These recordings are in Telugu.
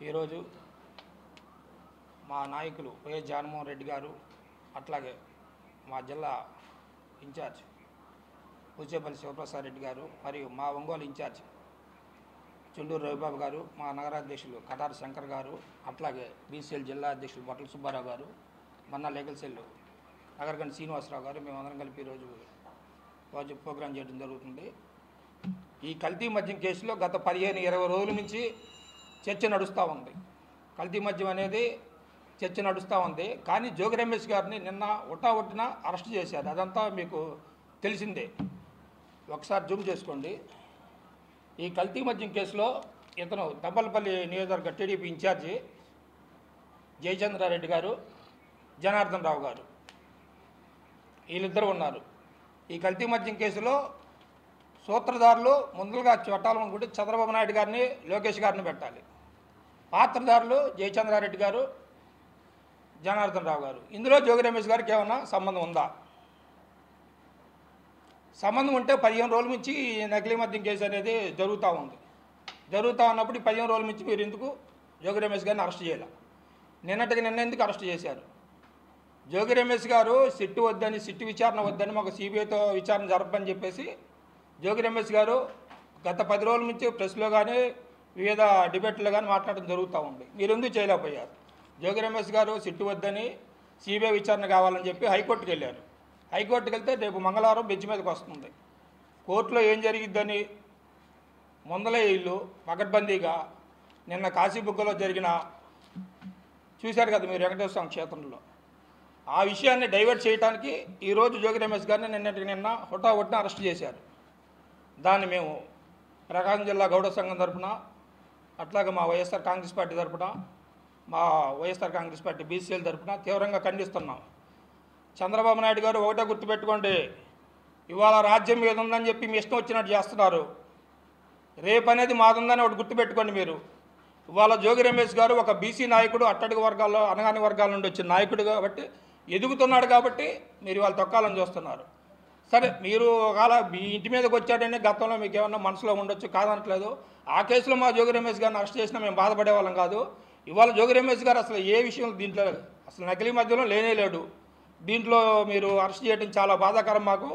ఈరోజు మా నాయకులు వైఎస్ జగన్మోహన్ రెడ్డి గారు అట్లాగే మా జిల్లా ఇన్ఛార్జ్ పూచేపల్లి శివప్రసాద్ రెడ్డి గారు మరియు మా ఒంగోలు ఇన్ఛార్జ్ చుండూరు రవిబాబు గారు, మా నగరాధ్యక్షులు కటారి శంకర్ గారు, అట్లాగే బీసీఎల్ జిల్లా అధ్యక్షులు బట్టల సుబ్బారావు గారు, మన్నా లీగల్ సెల్ నగరగండి శ్రీనివాసరావు గారు, మేమందరం కలిపి ఈరోజు ప్రోగ్రాం చేయడం జరుగుతుంది. ఈ కల్తీ మద్యం కేసులో గత 15-20 రోజుల నుంచి చర్చ నడుస్తూ ఉంది. కల్తీ మద్యం అనేది చర్చ నడుస్తూ ఉంది. కానీ జోగి రమేష్ గారిని నిన్న ఒట్టిన అరెస్ట్ చేశారు. అదంతా మీకు తెలిసిందే. ఒకసారి జూమ్ చేసుకోండి. ఈ కల్తీ మద్యం కేసులో ఇతను దంపలపల్లి నియోజకవర్గ టీడీపీ ఇన్ఛార్జి జయచంద్రారెడ్డి గారు, జనార్దన్ రావు గారు, వీళ్ళిద్దరూ ఉన్నారు. ఈ కల్తీ మద్యం కేసులో సూత్రధారులు ముందుగా పెట్టాలనుకుంటే చంద్రబాబు నాయుడు గారిని, లోకేష్ గారిని పెట్టాలి. పాత్రధారులు జయచంద్రారెడ్డి గారు, జనార్దన్ రావు గారు. ఇందులో జోగి రమేష్ గారికి ఏమన్నా సంబంధం ఉందా? సంబంధం ఉంటే 15 రోజుల నుంచి నకిలీ మద్యం కేసు అనేది జరుగుతూ ఉంది. జరుగుతూ ఉన్నప్పుడు 15 రోజుల నుంచి మీరు ఎందుకు జోగి రమేష్ గారిని అరెస్ట్ చేయాలి? నిన్న ఎందుకు అరెస్ట్ చేశారు? జోగి రమేష్ గారు సిట్టు విచారణ వద్దని మాకు సిబిఐతో విచారణ జరపని చెప్పేసి జోగి రమేష్ గారు గత 10 రోజుల నుంచి ప్రెస్లో కానీ వివిధ డిబేట్లో కానీ మాట్లాడడం జరుగుతూ ఉంది. మీరు ఎందుకు చేయలేకపోయారు? జోగి రమేష్ గారు సిట్టు వద్దని సిబిఐ విచారణ కావాలని చెప్పి హైకోర్టుకు వెళ్ళారు. హైకోర్టుకు వెళ్తే రేపు మంగళవారం బెంచ్ మీదకి వస్తుంది. కోర్టులో ఏం జరిగిద్దని ముందలే ఇల్లు పకడ్బందీగా నిన్న కాశీబుగ్గలో జరిగిన చూశారు కదా మీరు, వెంకటేశ్వర స్వామి క్షేత్రంలో. ఆ విషయాన్ని డైవర్ట్ చేయడానికి ఈరోజు జోగి రమేష్ గారిని నిన్న హుటాహుటిన అరెస్ట్ చేశారు. దాన్ని మేము ప్రకాశం జిల్లా గౌడ సంఘం తరఫున, అట్లాగే మా వైఎస్ఆర్ కాంగ్రెస్ పార్టీ తరఫున, మా వైఎస్ఆర్ కాంగ్రెస్ పార్టీ బీసీఎల్ తరఫున తీవ్రంగా ఖండిస్తున్నాం. చంద్రబాబు నాయుడు గారు ఒకటే గుర్తుపెట్టుకోండి, ఇవాళ రాజ్యం మీద ఉందని చెప్పి మీ ఇష్టం వచ్చినట్టు చేస్తున్నారు. రేపు అనేది మాదుందని ఒకటి గుర్తుపెట్టుకోండి మీరు. ఇవాళ జోగి రమేష్ గారు ఒక బీసీ నాయకుడు, అట్టడుగు వర్గాల్లో అనగాని వర్గాల నుండి వచ్చిన నాయకుడు కాబట్టి, ఎదుగుతున్నాడు కాబట్టి మీరు ఇవాళ తొక్కాలని చూస్తున్నారు. సరే, మీరు ఒకవేళ మీ ఇంటి మీదకి వచ్చాడని గతంలో మీకు ఏమన్నా మనసులో ఉండొచ్చు, కాదనట్లేదు. ఆ కేసులో మా జోగి రమేష్ గారిని అరెస్ట్ చేసినా మేము బాధపడే వాళ్ళం కాదు. ఇవాళ జోగి రమేష్ గారు అసలు ఏ విషయం దీంట్లో అసలు నకిలీ మధ్యలో లేనేలేడు. దీంట్లో మీరు అరెస్ట్ చేయడం చాలా బాధాకరం మాకు.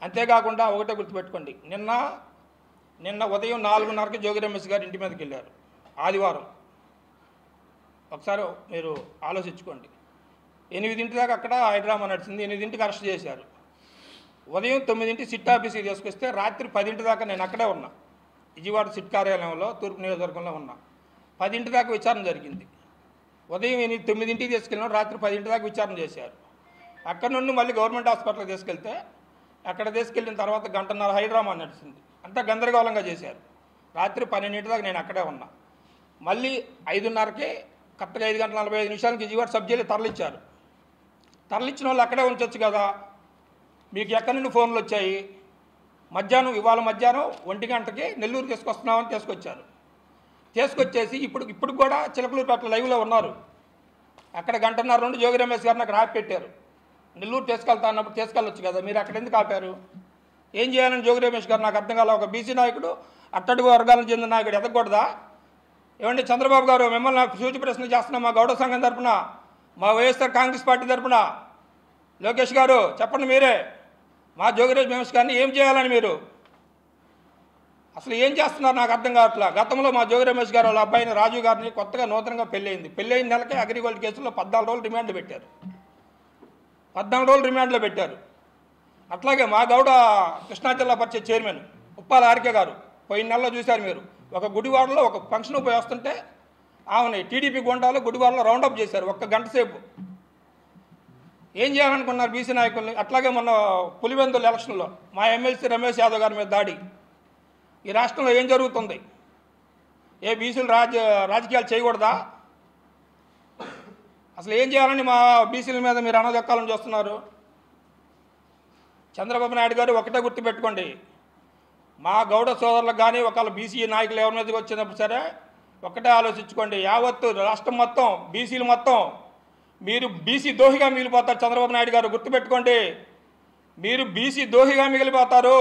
అంతేకాకుండా ఒకటే గుర్తుపెట్టుకోండి, నిన్న ఉదయం 4:30కి జోగి రమేష్ గారు ఇంటి మీదకి వెళ్ళారు. ఆదివారం. ఒకసారి మీరు ఆలోచించుకోండి. 8 దాకా అక్కడ హైడ్రామా నడిచింది. 8కి అరెస్ట్ చేశారు. ఉదయం 9 సిట్ ఆఫీస్కి తీసుకొస్తే రాత్రి 10 దాకా నేను అక్కడే ఉన్నా. విజయవాడ సిట్ కార్యాలయంలో తూర్పు నియోజకవర్గంలో ఉన్నా. 10 దాకా విచారణ జరిగింది. ఉదయం 9కి తీసుకెళ్ళిన రాత్రి 10 దాకా విచారణ చేశారు. అక్కడ నుండి మళ్ళీ గవర్నమెంట్ హాస్పిటల్కి తీసుకెళ్తే అక్కడ తీసుకెళ్ళిన తర్వాత 1:30 హైడ్రామా నడిచింది. అంతా గందరగోళంగా చేశారు. రాత్రి 12 దాకా నేను అక్కడే ఉన్నా. మళ్ళీ 5:30కి కరెక్ట్గా 5:45 విజయవాడ సబ్ జైలు తరలిచ్చారు. తరలిచ్చిన వాళ్ళు అక్కడే ఉంచవచ్చు కదా. మీకు ఎక్కడి నుండి ఫోన్లు వచ్చాయి? ఇవాళ మధ్యాహ్నం 1 గంటకి నెల్లూరు తీసుకొస్తున్నామని తీసుకొచ్చారు. తీసుకొచ్చేసి ఇప్పుడు కూడా చిలకలూరుపేట లైవ్లో ఉన్నారు. అక్కడ 1.5 జోగి రమేష్ గారిని అక్కడ ఆపి పెట్టారు. నెల్లూరు తీసుకెళ్తా అన్నప్పుడు తీసుకెళ్ళొచ్చు కదా, మీరు అక్కడ ఎందుకు ఆపారు? ఏం చేయాలని జోగి రమేష్ గారు నాకు అర్థం కాల. ఒక బీసీ నాయకుడు, అట్టడుగు వర్గాలకు చెందిన నాయకుడు ఎదగకూడదా? ఏమండి చంద్రబాబు గారు, మిమ్మల్ని నాకు సూచి ప్రశ్న చేస్తున్నాం. మా గౌడ సంఘం తరపున, మా వైఎస్ఆర్ కాంగ్రెస్ పార్టీ తరపున లోకేష్ గారు చెప్పండి మీరే, మా జోగి రమేష్ గారిని ఏం చేయాలని మీరు అసలు ఏం చేస్తున్నారు నాకు అర్థం కావట్లా. గతంలో మా జోగి రమేష్ గారు వాళ్ళ అబ్బాయిని రాజు గారిని కొత్తగా నూతనంగా పెళ్ళయింది. పెళ్ళైన నెలకే అగ్రిగోల్డ్ కేసులో 14 రోజులు రిమాండ్ పెట్టారు. 14 రోజులు రిమాండ్లో పెట్టారు. అట్లాగే మా గౌడ కృష్ణా జిల్లా పరిషత్ చైర్మన్ ఉప్పాల ఆర్కే గారు పోయిన నెలలో చూశారు మీరు. ఒక గుడివాడలో ఒక ఫంక్షన్ పోయి వస్తుంటే ఆమెని టీడీపీ గుండాలు గుడివాడలో రౌండప్ చేశారు 1 గంట సేపు. ఏం చేయాలనుకున్నారు బీసీ నాయకుల్ని? అట్లాగే మొన్న పులివెందుల ఎలక్షన్లో మా ఎమ్మెల్సీ రమేష్ యాదవ్ గారి మీద దాడి. ఈ రాష్ట్రంలో ఏం జరుగుతుంది? ఏ బీసీలు రాజకీయాలు చేయకూడదా? అసలు ఏం చేయాలని మా బీసీల మీద మీరు అనదొక్కాలని చూస్తున్నారు? చంద్రబాబు నాయుడు గారు ఒకటే గుర్తుపెట్టుకోండి, మా గౌడ సోదరులకు కానీ ఒకళ్ళ బీసీ నాయకులు ఎవరి మీదకి వచ్చినప్పుడు సరే ఒకటే ఆలోచించుకోండి, యావత్తు రాష్ట్రం మొత్తం బీసీలు మొత్తం మీరు బీసీ దోహిగా మిగిలిపోతారు. చంద్రబాబు నాయుడు గారు గుర్తుపెట్టుకోండి, మీరు బీసీ దోహిగా మిగిలిపోతారు.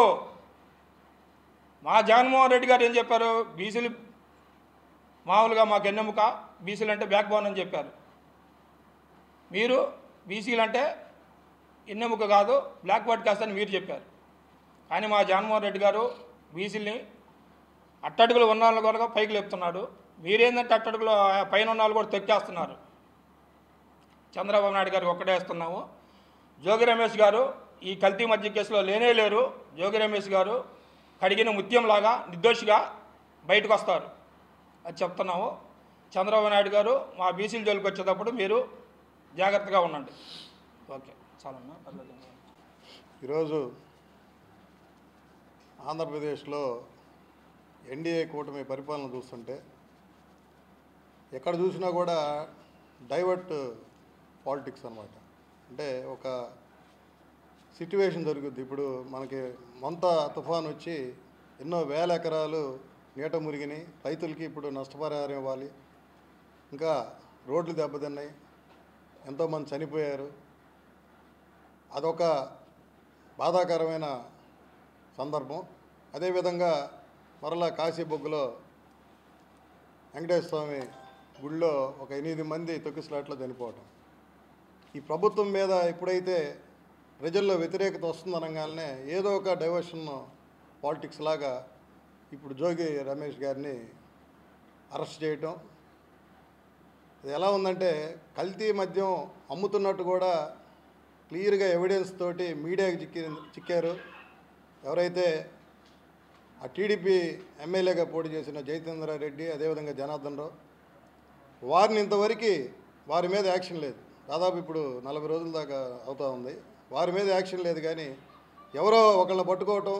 మా జగన్మోహన్ రెడ్డి గారు ఏం చెప్పారు? బీసీలు మామూలుగా మాకు ఎన్నెముక, బీసీలు అంటే బ్యాక్ బోన్ అని చెప్పారు. మీరు బీసీలు అంటే ఎన్నెముక కాదు, బ్లాక్ వర్డ్ కాస్ట్ అని మీరు చెప్పారు. కానీ మా జగన్మోహన్ రెడ్డి గారు బీసీలని అట్టడుగులు ఉన్న వాళ్ళు కూడా పైకి లేపుతున్నాడు. మీరేందంటే అట్టడుగులు పైన ఉన్న వాళ్ళు కూడా తొక్కేస్తున్నారు. చంద్రబాబు నాయుడు గారికి ఒక్కటే ఇస్తున్నాము, జోగి రమేష్ గారు ఈ కల్తీ మధ్య కేసులో లేనే లేరు. జోగి రమేష్ గారు కడిగిన ముత్యంలాగా నిర్దోషిగా బయటకు వస్తారు అది చెప్తున్నాము. చంద్రబాబు నాయుడు గారు మా బీసీల జోలికి వచ్చేటప్పుడు మీరు జాగ్రత్తగా ఉండండి. ఓకే, చాలన్నా. ఈరోజు ఆంధ్రప్రదేశ్లో ఎన్డీఏ కూటమి పరిపాలన చూస్తుంటే ఎక్కడ చూసినా కూడా డైవర్ట్ పాలిటిక్స్ అన్నమాట. అంటే ఒక సిట్యువేషన్ జరుగుద్ది. ఇప్పుడు మనకి మొంత తుఫాన్ వచ్చి ఎన్నో వేల ఎకరాలు నీట మురిగినాయి. రైతులకి ఇప్పుడు నష్టపరిహారం ఇవ్వాలి, ఇంకా రోడ్లు దెబ్బతిన్నాయి, ఎంతోమంది చనిపోయారు. అదొక బాధాకరమైన సందర్భం. అదేవిధంగా మరలా కాశీబొగ్గులో వెంకటేశ్వర స్వామి గుడిలో ఒక 8 మంది తొక్కిసలాట్లో చనిపోవటం. ఈ ప్రభుత్వం మీద ఎప్పుడైతే ప్రజల్లో వ్యతిరేకత వస్తుందనగానే ఏదో ఒక డైవర్షన్ పాలిటిక్స్ లాగా ఇప్పుడు జోగి రమేష్ గారిని అరెస్ట్ చేయటం. అది ఎలా ఉందంటే కల్తీ మద్యం అమ్ముతున్నట్టు కూడా క్లియర్గా ఎవిడెన్స్ తోటి మీడియాకి చిక్కారు. ఎవరైతే ఆ టీడీపీ ఎమ్మెల్యేగా పోటీ చేసిన జయచంద్రారెడ్డి, అదేవిధంగా జనార్దన్ రావు, వారిని ఇంతవరకు వారి మీద యాక్షన్ లేదు. దాదాపు ఇప్పుడు 40 రోజుల దాకా అవుతూ ఉంది. వారి మీద యాక్షన్ లేదు. కానీ ఎవరో ఒకళ్ళని పట్టుకోవటం,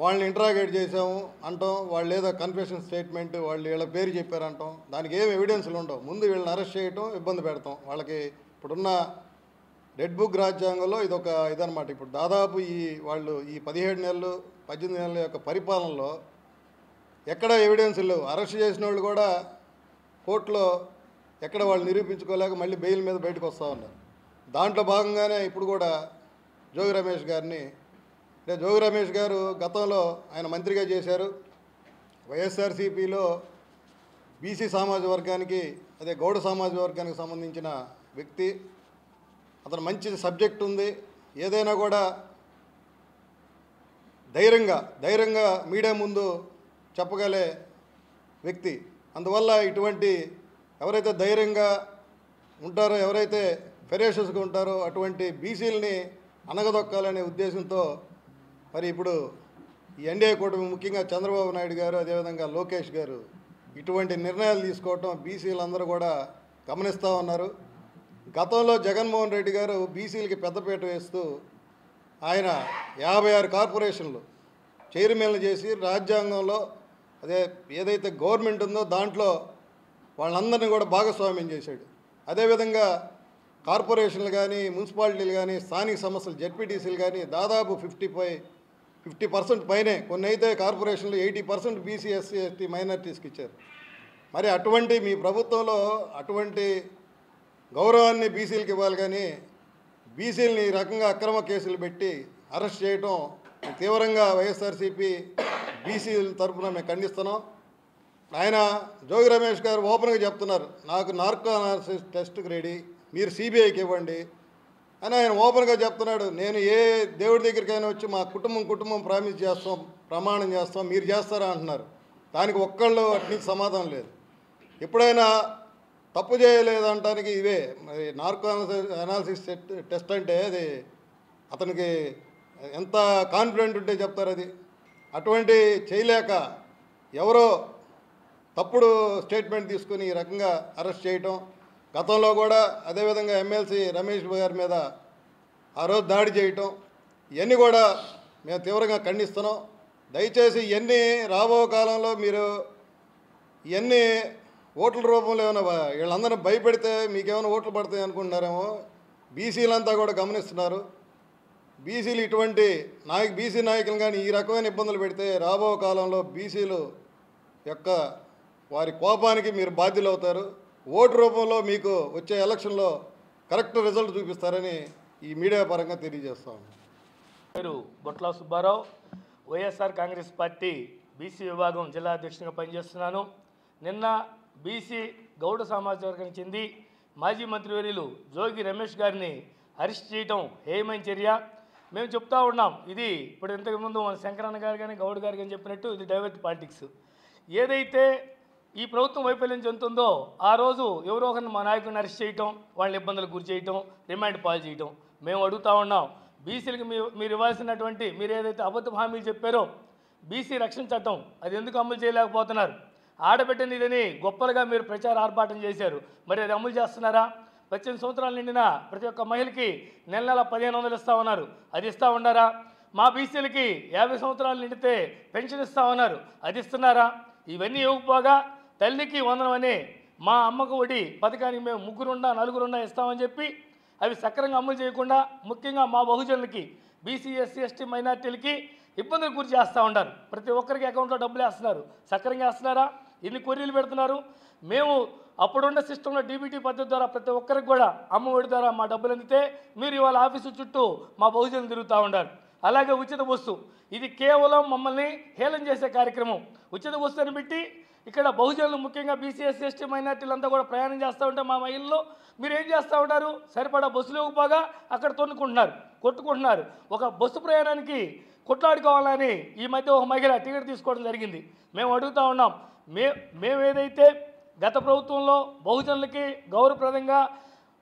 వాళ్ళని ఇంట్రాగేట్ చేసాము అంటాం, వాళ్ళు ఏదో కన్ఫెషన్ స్టేట్మెంట్ వాళ్ళు వీళ్ళ పేరు చెప్పారంటాం, దానికి ఏం ఎవిడెన్స్లు ఉండవు. ముందు వీళ్ళని అరెస్ట్ చేయటం, ఇబ్బంది పెడతాం. వాళ్ళకి ఇప్పుడున్న రెడ్ బుక్ రాజ్యాంగంలో ఇదొక ఇదనమాట. ఇప్పుడు దాదాపు వాళ్ళు ఈ 17 నెలలు 18 నెలల యొక్క పరిపాలనలో ఎక్కడ ఎవిడెన్స్ లేవు. అరెస్ట్ చేసిన వాళ్ళు కూడా కోర్టులో ఎక్కడ వాళ్ళు నిరూపించుకోలేక మళ్ళీ బెయిల్ మీద బయటకు వస్తూ ఉన్నారు. దాంట్లో భాగంగానే ఇప్పుడు కూడా జోగి రమేష్ గారిని, అంటే జోగి రమేష్ గారు గతంలో ఆయన మంత్రిగా చేశారు. వైఎస్ఆర్సీపీలో బీసీ సామాజిక వర్గానికి, అదే గౌడ సామాజిక వర్గానికి సంబంధించిన వ్యక్తి. అతను మంచి సబ్జెక్ట్ ఉంది, ఏదైనా కూడా ధైర్యంగా మీడియా ముందు చెప్పగలే వ్యక్తి. అందువల్ల ఇటువంటి ఎవరైతే ధైర్యంగా ఉంటారో, ఎవరైతే ఫెరేషియస్గా ఉంటారో అటువంటి బీసీలని అనగదొక్కాలనే ఉద్దేశంతో మరి ఇప్పుడు ఈ ఎన్డీఏ కూటమి, ముఖ్యంగా చంద్రబాబు నాయుడు గారు, అదేవిధంగా లోకేష్ గారు ఇటువంటి నిర్ణయాలు తీసుకోవటం బీసీలందరూ కూడా గమనిస్తూ ఉన్నారు. గతంలో జగన్మోహన్ రెడ్డి గారు బీసీలకి పెద్దపీట వేస్తూ ఆయన 56 కార్పొరేషన్లు చైర్మన్లు చేసి రాజ్యాంగంలో ఏదైతే గవర్నమెంట్ ఉందో దాంట్లో వాళ్ళందరినీ కూడా భాగస్వామ్యం చేశాడు. అదేవిధంగా కార్పొరేషన్లు కానీ, మున్సిపాలిటీలు కానీ, స్థానిక సంస్థలు జెడ్పీటీసీలు కానీ దాదాపు 50% పైనే, కొన్ని అయితే కార్పొరేషన్లు 80% బీసీ ఎస్సీ ఎస్టీ మైనారిటీస్కి ఇచ్చారు. మరి అటువంటి మీ ప్రభుత్వంలో అటువంటి గౌరవాన్ని బీసీలకు ఇవ్వాలి, కానీ బీసీలని ఈ రకంగా అక్రమ కేసులు పెట్టి అరెస్ట్ చేయటం తీవ్రంగా వైఎస్ఆర్సీపీ బీసీల తరఫున మేము ఖండిస్తున్నాం. ఆయన జోగి రమేష్ గారు ఓపెన్గా చెప్తున్నారు, నాకు నార్కో అనాలిసిస్ టెస్ట్కి రెడీ, మీరు సిబిఐకి ఇవ్వండి అని ఆయన ఓపెన్గా చెప్తున్నాడు. నేను ఏ దేవుడి దగ్గరికైనా వచ్చి మా కుటుంబం ప్రామిస్ చేస్తాం, ప్రమాణం చేస్తాం, మీరు చేస్తారా అంటున్నారు. దానికి ఒక్కళ్ళు అట్నికి సమాధానం లేదు. ఎప్పుడైనా తప్పు చేయలేదంటానికి ఇవే మరి నార్కో అనాలిసిస్ టెస్ట్ అంటే అది అతనికి ఎంత కాన్ఫిడెంట్ ఉంటే చెప్తారు. అది అటువంటి చేయలేక ఎవరో తప్పుడు స్టేట్మెంట్ తీసుకుని ఈ రకంగా అరెస్ట్ చేయటం, గతంలో కూడా అదేవిధంగా ఎమ్మెల్సీ రమేష్ గారి మీద ఆ రోజు దాడి చేయటం, ఇవన్నీ కూడా మేము తీవ్రంగా ఖండిస్తున్నాం. దయచేసి ఇవన్నీ రాబో కాలంలో మీరు ఇవన్నీ ఓట్ల రూపంలో ఏమైనా వీళ్ళందరినీ భయపెడితే మీకేమైనా ఓట్లు పడతాయి అనుకుంటున్నారేమో. బీసీలంతా కూడా గమనిస్తున్నారు. బీసీలు ఇటువంటి బీసీ నాయకులు కానీ ఈ రకమైన ఇబ్బందులు పెడితే రాబో కాలంలో బీసీలు యొక్క వారి కోపానికి మీరు బాధ్యులు అవుతారు. ఓటు రూపంలో మీకు వచ్చే ఎలక్షన్లో కరెక్ట్ రిజల్ట్ చూపిస్తారని ఈ మీడియా పరంగా తెలియజేస్తాం. పేరు బొట్ల సుబ్బారావు, వైఎస్ఆర్ కాంగ్రెస్ పార్టీ బీసీ విభాగం జిల్లా అధ్యక్షునిగా పనిచేస్తున్నాను. నిన్న బీసీ గౌడ సమాజ వర్గానికి చెంది మాజీ మంత్రివర్యులు జోగి రమేష్ గారిని అరెస్ట్ చేయడం హేయమైన చర్య. మేము చెప్తా ఉన్నాం, ఇది ఇప్పుడు ఇంతకుముందు మన శంకరన్న గారు కానీ గౌడ్ గారు కానీ చెప్పినట్టు ఇది డైవర్ట్ పాలిటిక్స్. ఏదైతే ఈ ప్రభుత్వం వైఫల్యం చెందుతుందో ఆ రోజు ఎవరో ఒకరిని మా నాయకుడిని అరెస్ట్ చేయటం, వాళ్ళని ఇబ్బందులకు గురి చేయటం, రిమాండ్ పాలు చేయటం. మేము అడుగుతా ఉన్నాం, బీసీలకు మీరు ఇవ్వాల్సినటువంటి మీరు ఏదైతే అబద్ధ హామీలు చెప్పారో బీసీ రక్షణ చట్టం అది ఎందుకు అమలు చేయలేకపోతున్నారు? ఆడబిడ్డని ఇదని గొప్పలుగా మీరు ప్రచార ఆర్భాటం చేశారు, మరి అది అమలు చేస్తున్నారా? 18 సంవత్సరాలు నిండిన ప్రతి ఒక్క మహిళకి నెల 1500 ఇస్తా ఉన్నారు, అది ఇస్తా ఉన్నారా? మా బీసీలకి 50 సంవత్సరాలు నిండితే పెన్షన్ ఇస్తా ఉన్నారు, అది ఇస్తున్నారా? ఇవన్నీ ఇవ్వకపోగా తల్లికి వందనం అని మా అమ్మకు ఒడి పథకానికి మేము 3-4 ఇస్తామని చెప్పి అవి సక్రమంగా అమలు చేయకుండా ముఖ్యంగా మా బహుజనులకి బీసీ ఎస్సీ ఎస్టీ మైనార్టీలకి ఇబ్బందులు గురి చేస్తూ ఉంటారు. ప్రతి ఒక్కరికి అకౌంట్లో డబ్బులు వేస్తున్నారు, సక్రమంగా వేస్తున్నారా? ఇన్ని కొర్రీలు పెడుతున్నారు. మేము అప్పుడున్న సిస్టంలో డీబీటీ పద్ధతి ద్వారా ప్రతి ఒక్కరికి కూడా అమ్మ ఒడి ద్వారా మా డబ్బులు అందితే మీరు ఇవాళ ఆఫీసు చుట్టూ మా బహుజనులు తిరుగుతూ ఉంటారు. అలాగే ఉచిత బస్సు, ఇది కేవలం మమ్మల్ని హేళన చేసే కార్యక్రమం. ఉచిత బస్సు అని పెట్టి ఇక్కడ బహుజనులు ముఖ్యంగా బీసీ ఎస్సీ ఎస్టీ మైనార్టీలంతా కూడా ప్రయాణం చేస్తూ ఉంటే మా మహిళల్లో మీరు ఏం చేస్తూ ఉంటారు? సరిపడా బస్సులు ఇవ్వకపోగా అక్కడ తొన్నుకుంటున్నారు, కొట్టుకుంటున్నారు. ఒక బస్సు ప్రయాణానికి కొట్లాడుకోవాలని ఈ మధ్య ఒక మహిళ టికెట్ తీసుకోవడం జరిగింది. మేము అడుగుతూ ఉన్నాం, మేము ఏదైతే గత ప్రభుత్వంలో బహుజనులకి గౌరవప్రదంగా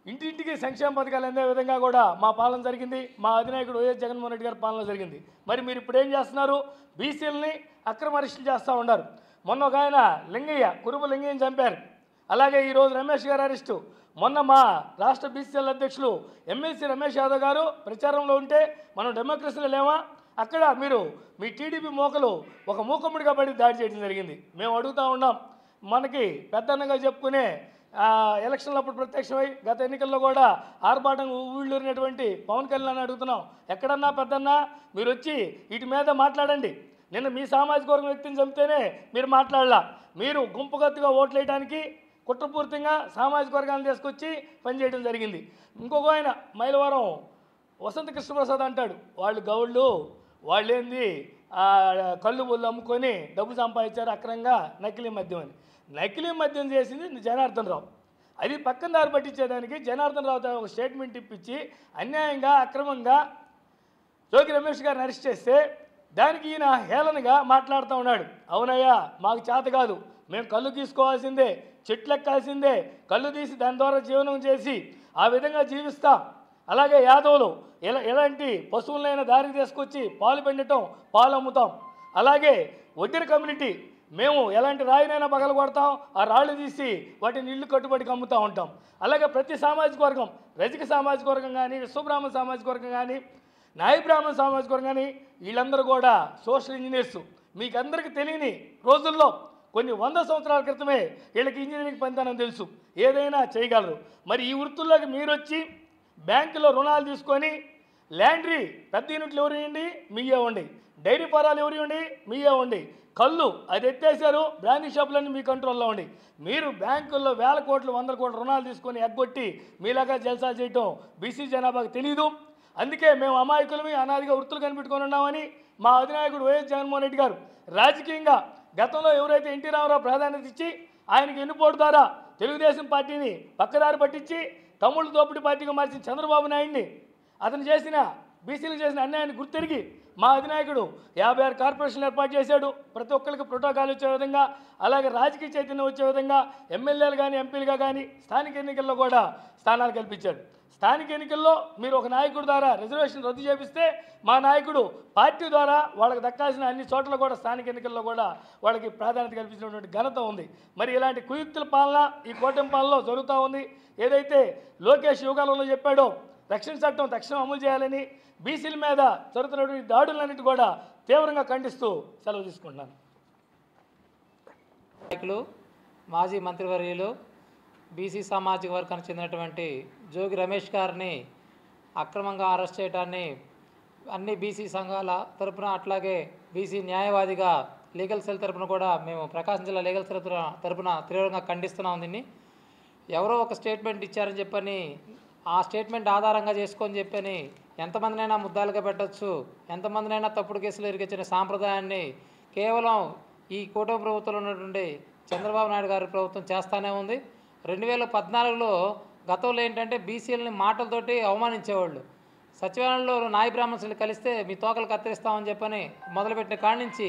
ఇంటింటికి సంక్షేమ పథకాలు అందే విధంగా కూడా మా పాలన జరిగింది, మా అధినాయకుడు వైఎస్ జగన్మోహన్ రెడ్డి గారి పాలన జరిగింది. మరి మీరు ఇప్పుడు ఏం చేస్తున్నారు? బీసీలని అక్రమ అరెస్టులు చేస్తూ ఉన్నారు. మొన్న ఒక ఆయన లింగయ్య, కురుబ లింగయ్యని చంపారు. అలాగే ఈరోజు రమేష్ గారు అరెస్టు. మొన్న మా రాష్ట్ర బీసీఎల్ అధ్యక్షులు ఎమ్మెల్సీ రమేష్ యాదవ్ గారు ప్రచారంలో ఉంటే మనం డెమోక్రసీలో లేవా? అక్కడ మీరు మీ టీడీపీ మోకలు ఒక మూకమ్ముడిగా పడి దాడి చేయడం జరిగింది. మేము అడుగుతూ ఉన్నాం, మనకి పెద్దన్నగా చెప్పుకునే ఎలక్షన్లప్పుడు ప్రత్యక్షమై గత ఎన్నికల్లో కూడా ఆర్భాటం ఊళ్ళూరినటువంటి పవన్ కళ్యాణ్ అడుగుతున్నాం, ఎక్కడన్నా పెద్దన్నా మీరు వచ్చి వీటి మీద మాట్లాడండి. నిన్న మీ సామాజిక వర్గం వ్యక్తిని చంపితేనే మీరు మాట్లాడలా. మీరు గుంపుగత్తుగా ఓట్లు వేయడానికి కుట్రపూర్తిగా సామాజిక వర్గాన్ని తీసుకొచ్చి పనిచేయడం జరిగింది. ఇంకొక ఆయన మైలవరం వసంత కృష్ణప్రసాద్ అంటాడు, వాళ్ళు గౌళ్ళు, వాళ్ళేంది కళ్ళు బొల్లు అమ్ముకొని డబ్బు సంపాదించారు అక్రమంగా నకిలీ మద్యం అని. నకిలీ మద్యం చేసింది జనార్దన్ రావు. అది పక్కన దారి పట్టించేదానికి జనార్దన్ రావు ఒక స్టేట్మెంట్ ఇప్పించి అన్యాయంగా అక్రమంగా జోగి రమేష్ గారిని అరెస్ట్ చేస్తే దానికి ఈయన హేళనగా మాట్లాడుతూ ఉన్నాడు. అవునయ్యా, మాకు చేత కాదు, మేము కళ్ళు తీసుకోవాల్సిందే, చెట్లు ఎక్కాల్సిందే, కళ్ళు తీసి దాని ద్వారా జీవనం చేసి ఆ విధంగా జీవిస్తాం. అలాగే యాదవులు ఎలాంటి పశువులైనా దారికి తీసుకొచ్చి పాలు పెండటం, పాలు అమ్ముతాం. అలాగే వడ్డీర కమ్యూనిటీ, మేము ఎలాంటి రాయినైనా పగల కొడతాం, ఆ రాళ్ళు తీసి వాటిని ఇల్లు కట్టుబడికి అమ్ముతూ ఉంటాం. అలాగే ప్రతి సామాజిక వర్గం, రజక సామాజిక వర్గం కానీ, విశ్వబ్రాహ్మణ సామాజిక వర్గం కానీ, నాయ బ్రాహ్మణ సామాజిక వర్గం కానీ, వీళ్ళందరూ కూడా సోషల్ ఇంజనీర్సు. మీకు అందరికీ తెలియని రోజుల్లో కొన్ని 100 సంవత్సరాల క్రితమే వీళ్ళకి ఇంజనీరింగ్ పనితనం తెలుసు, ఏదైనా చేయగలరు. మరి ఈ వృత్తుల్లోకి మీరు వచ్చి బ్యాంకులో రుణాలు తీసుకొని ల్యాండ్రీ పెద్ద యూనిట్లు ఎవరు ఇవ్వండి మీయే ఉండి, డైరీ ఫారాలు ఎవరు ఇవ్వండి మీయే ఉండి, కళ్ళు అది ఎత్తేసారు, బ్రాండీ షాపులన్నీ మీ కంట్రోల్లో ఉండి, మీరు బ్యాంకుల్లో వేల కోట్లు 100 కోట్ల రుణాలు తీసుకొని ఎగ్గొట్టి మీలాగా జల్సా చేయటం బీసీ జనాభాకు తెలియదు. అందుకే మేము అమాయకులమి అనాదిగా వృత్తులు కనిపెట్టుకొని ఉన్నామని మా అధినాయకుడు వైఎస్ జగన్మోహన్ రెడ్డి గారు రాజకీయంగా గతంలో ఎవరైతే ఎన్టీ రామారావు ప్రాధాన్యత ఇచ్చి ఆయనకి ఎన్నుపోటు ద్వారా తెలుగుదేశం పార్టీని పక్కదారి పట్టించి తమ్ముళ్ళు దోపిడీ పార్టీగా మార్చిన చంద్రబాబు నాయుడిని అతను చేసిన బీసీలకు చేసిన అన్యాయాన్ని గుర్తెరిగి మా అధినాయకుడు 56 కార్పొరేషన్లు ఏర్పాటు చేశాడు. ప్రతి ఒక్కరికి ప్రోటోకాల్ వచ్చే విధంగా, అలాగే రాజకీయ చైతన్యం వచ్చే విధంగా ఎమ్మెల్యేలు కానీ ఎంపీలుగా కానీ స్థానిక ఎన్నికల్లో కూడా స్థానాలు కల్పించాడు. స్థానిక ఎన్నికల్లో మీరు ఒక నాయకుడి ద్వారా రిజర్వేషన్ రద్దు చేపిస్తే మా నాయకుడు పార్టీ ద్వారా వాళ్ళకి దక్కాల్సిన అన్ని చోట్ల కూడా స్థానిక ఎన్నికల్లో కూడా వాళ్ళకి ప్రాధాన్యత కల్పించినటువంటి ఘనత ఉంది. మరి ఇలాంటి కుయుక్తుల పాలన ఈ కూటమి పాలనలో జరుగుతూ ఉంది. ఏదైతే లోకేష్ యువకాలంలో చెప్పాడో రక్షణ చట్టం తక్షణం అమలు చేయాలని, బీసీల మీద జరుగుతున్నటువంటి దాడులన్నిటి కూడా తీవ్రంగా ఖండిస్తూ సెలవు తీసుకుంటున్నాను. నాయకులు, మాజీ మంత్రివర్యులు, బీసీ సామాజిక వర్గానికి చెందినటువంటి జోగి రమేష్ గారిని అక్రమంగా అరెస్ట్ చేయడాన్ని అన్ని బీసీ సంఘాల తరపున, అట్లాగే బీసీ న్యాయవాదిగా లీగల్ సెల్ తరపున కూడా మేము ప్రకాశం జిల్లా లీగల్ సెల్ తరపున తీవ్రంగా ఖండిస్తున్నాం. దీన్ని ఎవరో ఒక స్టేట్మెంట్ ఇచ్చారని చెప్పని ఆ స్టేట్మెంట్ ఆధారంగా చేసుకొని చెప్పని ఎంతమందినైనా ముద్దాలుగా పెట్టచ్చు, ఎంతమందినైనా తప్పుడు కేసులు ఇరికించిన సాంప్రదాయాన్ని కేవలం ఈ కూటమి ప్రభుత్వంలో ఉన్నటువంటి చంద్రబాబు నాయుడు గారి ప్రభుత్వం చేస్తూనే ఉంది. 2014లో గతంలో ఏంటంటే బీసీలని మాటలతోటి అవమానించేవాళ్ళు. సచివాలయంలో నాయ బ్రాహ్మణులు కలిస్తే మీ తోకలు కత్తిరిస్తామని చెప్పని మొదలుపెట్టిన కాడి నుంచి,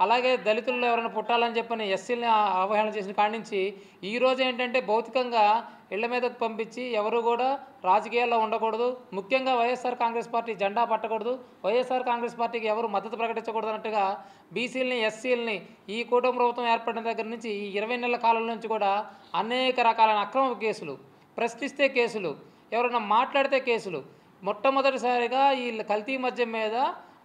అలాగే దళితుల్లో ఎవరైనా పుట్టాలని చెప్పని ఎస్సీలని అవహేళన చేసిన కాడి నుంచి ఈరోజు ఏంటంటే భౌతికంగా ఇళ్ల మీదకు పంపించి ఎవరు కూడా రాజకీయాల్లో ఉండకూడదు, ముఖ్యంగా వైఎస్ఆర్ కాంగ్రెస్ పార్టీ జెండా పట్టకూడదు, వైఎస్ఆర్ కాంగ్రెస్ పార్టీకి ఎవరు మద్దతు ప్రకటించకూడదు అన్నట్టుగా బీసీలని ఎస్సీలని ఈ కూటమి ప్రభుత్వం ఏర్పడిన దగ్గర నుంచి ఈ 20 నెలల కాలం నుంచి కూడా అనేక రకాలైన అక్రమ కేసులు, ప్రశ్నిస్తే కేసులు, ఎవరైనా మాట్లాడితే కేసులు. మొట్టమొదటిసారిగా ఈ కల్తీ మద్యం మీద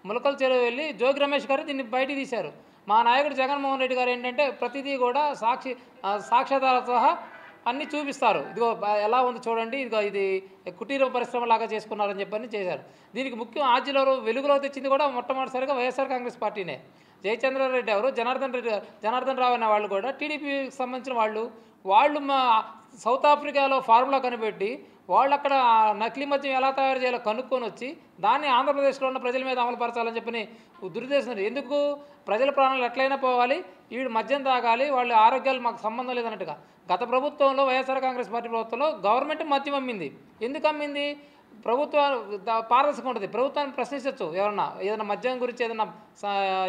ములకల చెరువు వెళ్ళి జోగి రమేష్ గారు దీన్ని బయటికి తీశారు. మా నాయకుడు జగన్మోహన్ రెడ్డి గారు ఏంటంటే ప్రతిదీ కూడా సాక్ష్యాధారాలతో సహా అన్నీ చూపిస్తారు. ఇదిగో ఎలా ఉంది చూడండి, ఇదిగో ఇది కుటీర పరిశ్రమలాగా చేసుకున్నారని చెప్పని చేశారు. దీనికి ముఖ్యం ఆద్యలో వెలుగులో తెచ్చింది కూడా మొట్టమొదటిసారిగా వైఎస్ఆర్ కాంగ్రెస్ పార్టీనే. జయచంద్రారెడ్డి ఎవరు, జనార్దన్ రావు అనే వాళ్ళు కూడా టీడీపీకి సంబంధించిన వాళ్ళు మా సౌత్ ఆఫ్రికాలో ఫార్ములా కనిపెట్టి వాళ్ళు అక్కడ నకిలీ మద్యం ఎలా తయారు చేయాలో కనుక్కొని వచ్చి దాన్ని ఆంధ్రప్రదేశ్లో ఉన్న ప్రజల మీద అమలుపరచాలని చెప్పని దురుద్దేశం. ఎందుకు ప్రజల ప్రాణాలు ఎట్లయినా పోవాలి, వీడు మద్యం తాగాలి, వాళ్ళ ఆరోగ్యాలు మాకు సంబంధం లేదన్నట్టుగా. గత ప్రభుత్వంలో వైఎస్ఆర్ కాంగ్రెస్ పార్టీ ప్రభుత్వంలో గవర్నమెంట్ మద్యం అమ్మింది. ఎందుకు అమ్మింది? ప్రభుత్వం పారదర్శకం ఉంటుంది, ప్రభుత్వాన్ని ప్రశ్నించవచ్చు. ఏదైనా మద్యం గురించి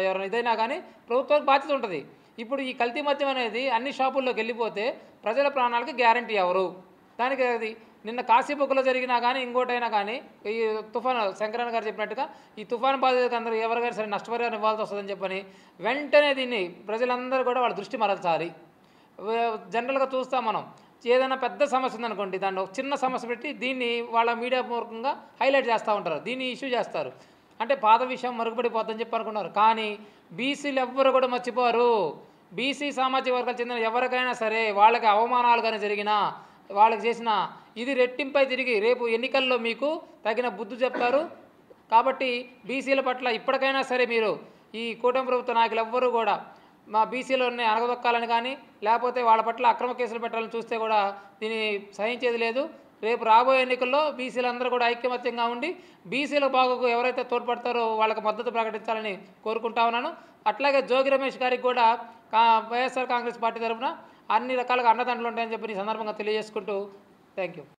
ఎవరైనా ఇదైనా కానీ ప్రభుత్వానికి బాధ్యత ఉంటుంది. ఇప్పుడు ఈ కల్తీ మద్యం అనేది అన్ని షాపుల్లోకి వెళ్ళిపోతే ప్రజల ప్రాణాలకి గ్యారంటీ ఎవరు? దానికి అది నిన్న కాశీబుక్కులో జరిగినా కానీ ఇంకోటైనా కానీ ఈ తుఫాను శంకరన్ గారు చెప్పినట్టుగా ఈ తుఫాను బాధితులకు అందరూ ఎవరికైనా సరే నష్టపరిహారం ఇవ్వాల్సి వస్తుందని చెప్పని వెంటనే దీన్ని ప్రజలందరూ కూడా వాళ్ళ దృష్టి మరల్చాలి. జనరల్గా చూస్తాం మనం, ఏదైనా పెద్ద సమస్య ఉందనుకోండి, దాన్ని ఒక చిన్న సమస్య పెట్టి దీన్ని వాళ్ళ మీడియా పూర్వకంగా హైలైట్ చేస్తూ ఉంటారు, దీన్ని ఇష్యూ చేస్తారు. అంటే పాత విషయం మరుగుపడిపోద్దని చెప్పి అనుకున్నారు. కానీ బీసీలు ఎవ్వరు కూడా మర్చిపోరు. బీసీ సామాజిక వర్గాలకు చెందిన ఎవరికైనా సరే వాళ్ళకి అవమానాలు కానీ జరిగినా, వాళ్ళకి చేసిన ఇది రెట్టింపై తిరిగి రేపు ఎన్నికల్లో మీకు తగిన బుద్ధి చెప్తారు. కాబట్టి బీసీల పట్ల ఇప్పటికైనా సరే మీరు ఈ కూటమి ప్రభుత్వ నాయకులు ఎవ్వరూ కూడా మా బీసీలోనే అణగదొక్కాలని కానీ లేకపోతే వాళ్ళ పట్ల అక్రమ కేసులు పెట్టాలని చూస్తే కూడా దీన్ని సహించేది లేదు. రేపు రాబోయే ఎన్నికల్లో బీసీలందరూ కూడా ఐక్యమత్యంగా ఉండి బీసీల బాగుకు ఎవరైతే తోడ్పడతారో వాళ్ళకి మద్దతు ప్రకటించాలని కోరుకుంటా ఉన్నాను. అట్లాగే జోగి రమేష్ గారికి కూడా వైఎస్ఆర్ కాంగ్రెస్ పార్టీ తరఫున అన్ని రకాలుగా అండదండలు ఉంటాయని చెప్పి ఈ సందర్భంగా తెలియజేసుకుంటూ థ్యాంక్ యూ.